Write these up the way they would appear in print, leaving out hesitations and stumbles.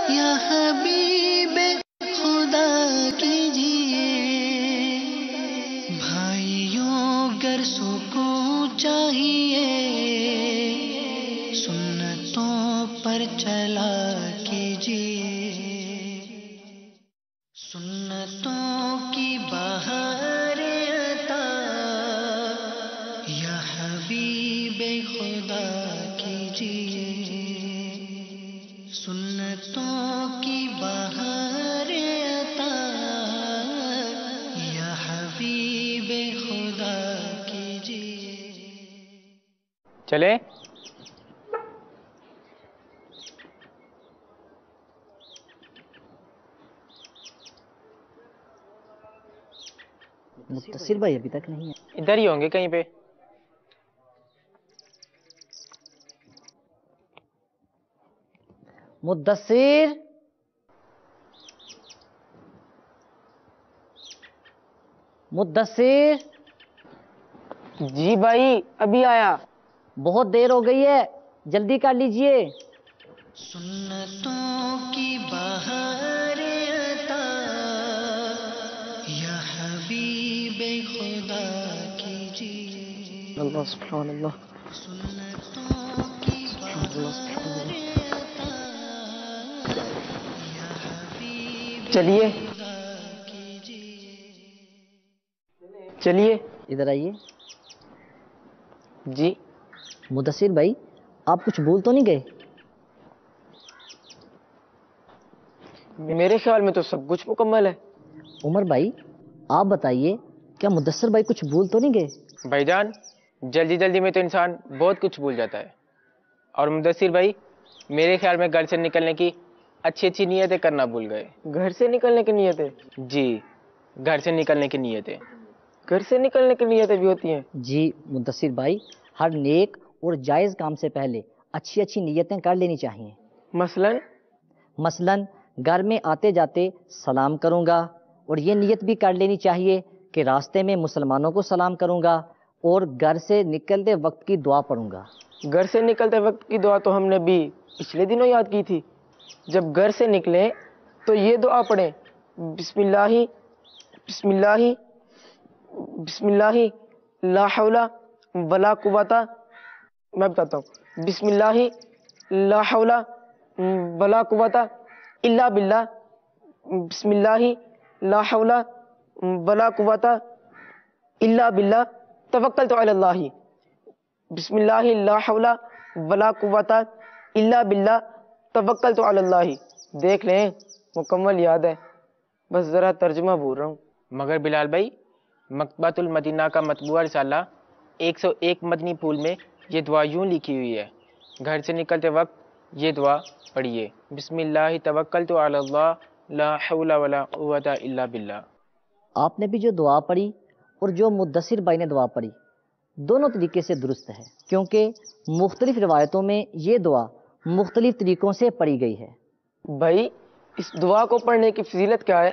یا حبیب خدا کیجیے، بھائیوں گر سکون چاہیے، سنتوں پر چلا کیجیے، سنتوں کی بہار عطا یا حبیب خدا کیجیے، سنتوں کی بہار عطا یا حبیب خدا کیجیے۔ چلے متصل بھائی ابھی تک نہیں ہے، ادھر ہی ہوں گے کہیں پہ۔ مدثر مدثر جی بھائی ابھی آیا۔ بہت دیر ہو گئی ہے، جلدی کر لیجئے۔ سنتوں کی بہار عطا یا حبیب خدا کیجیے، اللہ سبحان اللہ۔ سنتوں کی بہار عطا یا حبیب چلیے خدا کیجیے۔ چلیے ادھر آئیے۔ جی مدثر بھائی آپ کچھ بھول تو نہیں گئے؟ میرے خیال میں تو سب کچھ مکمل ہے۔ عمر بھائی آپ بتائیے، کیا مدثر بھائی کچھ بھول تو نہیں گئے؟ بھائی جان جلدی جلدی میں تو انسان بہت کچھ بھول جاتا ہے، اور مدثر بھائی میرے خیال میں گھر سے نکلنے کی اچھی اچھی نیتیں کرنا بھول گئے۔ گھر سے نکلنے کی نیتیں؟ جی گھر سے نکلنے کی نیتیں، گھر سے نکلنے کی نیتیں بھی ہوتی ہیں؟ جی مدثر بھائی، ہر نیک اور جائز کام سے پہلے اچھی اچھی نیتیں کر لینی چاہیے۔ مثلاً گھر میں آتے جاتے سلام کروں گا، اور یہ نیت بھی کر لینی چاہیے کہ راستے میں مسلمانوں کو سلام کروں گا، اور گھر سے نکلتے وقت کی دعا پڑھوں گا۔ گھر سے نکلتے وقت کی دعا تو ہم نے بھی پچھلے دنوں یاد کی تھی۔ جب گھر سے نکلیں تو یہ دعا پڑھیں، بسم اللہ بسم اللہ بسم اللہ لا حول ولا قوت۔ میں بتاتا ہوں، بسم اللہ لا حول ولا قوت الا باللہ، بسم اللہ لا حول ولا قوت الا باللہ توکلت علی اللہ، بسم اللہ لا حول ولا قوت الا باللہ توکلت علی اللہ۔ دیکھ لیں مکمل یاد ہے، بس ذرا ترجمہ بھول رہا ہوں۔ مگر بلال بھائی مکتبۃ المدینہ کا مطبوعہ رسالہ 101 مدنی پھول میں یہ دعا یوں لکھی ہوئی ہے، گھر سے نکلتے وقت یہ دعا پڑھیے، بسم اللہ توکلت علی اللہ لا حول ولا قوت الا باللہ۔ آپ نے بھی جو دعا پڑھی اور جو مدثر بھائی نے دعا پڑھی، دونوں طریقے سے درست ہے، کیونکہ مختلف روایتوں میں یہ دعا مختلف طریقوں سے پڑھی گئی ہے۔ بھائی اس دعا کو پڑھنے کی فضیلت کیا ہے؟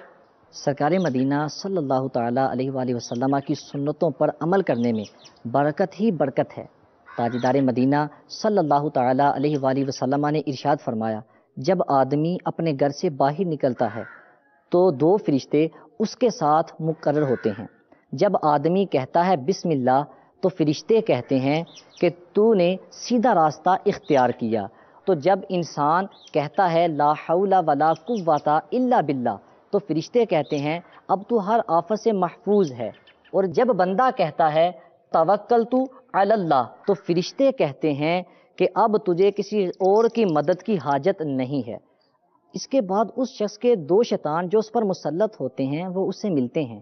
سرکار مدینہ صلی اللہ تعالیٰ علیہ وآلہ وسلم کی سنتوں پر عمل کرنے میں برکت ہی برکت ہے۔ تاجدار مدینہ صلی اللہ تعالیٰ علیہ وآلہ وسلم نے ارشاد فرمایا، جب آدمی اپنے گھر سے باہر نکلتا ہے تو 2 فرشتے اس کے ساتھ مقرر ہوتے ہیں۔ جب آدمی کہتا ہے بسم اللہ تو فرشتے کہتے ہیں کہ تو نے سیدھا راستہ اختیار کیا، تو جب انسان کہتا ہے لا حول ولا قوت الا باللہ تو فرشتے کہتے ہیں اب تو ہر آفت سے محفوظ ہے، اور جب بندہ کہتا ہے توکلت علی اللہ تو فرشتے کہتے ہیں کہ اب تجھے کسی اور کی مدد کی حاجت نہیں ہے۔ اس کے بعد اس شخص کے 2 شیطان جو اس پر مسلط ہوتے ہیں وہ اس سے ملتے ہیں،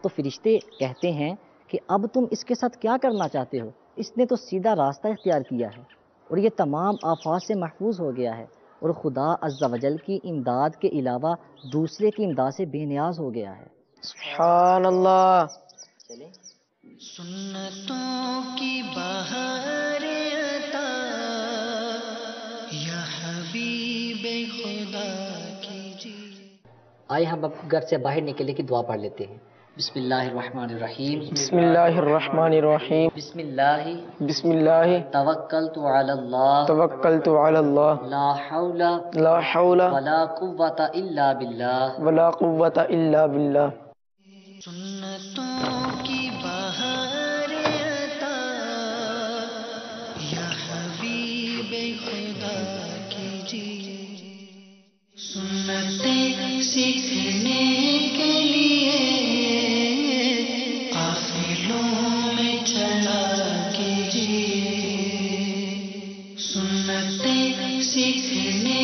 تو فرشتے کہتے ہیں کہ اب تم اس کے ساتھ کیا کرنا چاہتے ہو، اس نے تو سیدھا راستہ اختیار کیا ہے اور یہ تمام آفات سے محفوظ ہو گیا ہے، اور خدا عز و جل کی امداد کے علاوہ دوسرے کی امداد سے بے نیاز ہو گیا ہے۔ سبحان اللہ۔ سنتوں کی بہار عطا یا حبیب خدا کیجیے۔ آئے ہم اب گھر سے باہر نکلنے کی دعا پڑھ لیتے ہیں۔ بسم اللہ الرحمن الرحیم بسم اللہ الرحمن الرحیم بسم اللہ بسم اللہ توکلت علی اللہ توکلت علی اللہ لا حول لا حول ولا قوۃ الا باللہ ولا قوت الا باللہ. سنتوں کی بہار عطا یا حبیب خدا کیجیے. سنتیں سیکھنے کے لیے قافلوں میں چلا کیجیے. سنتیں سیکھنے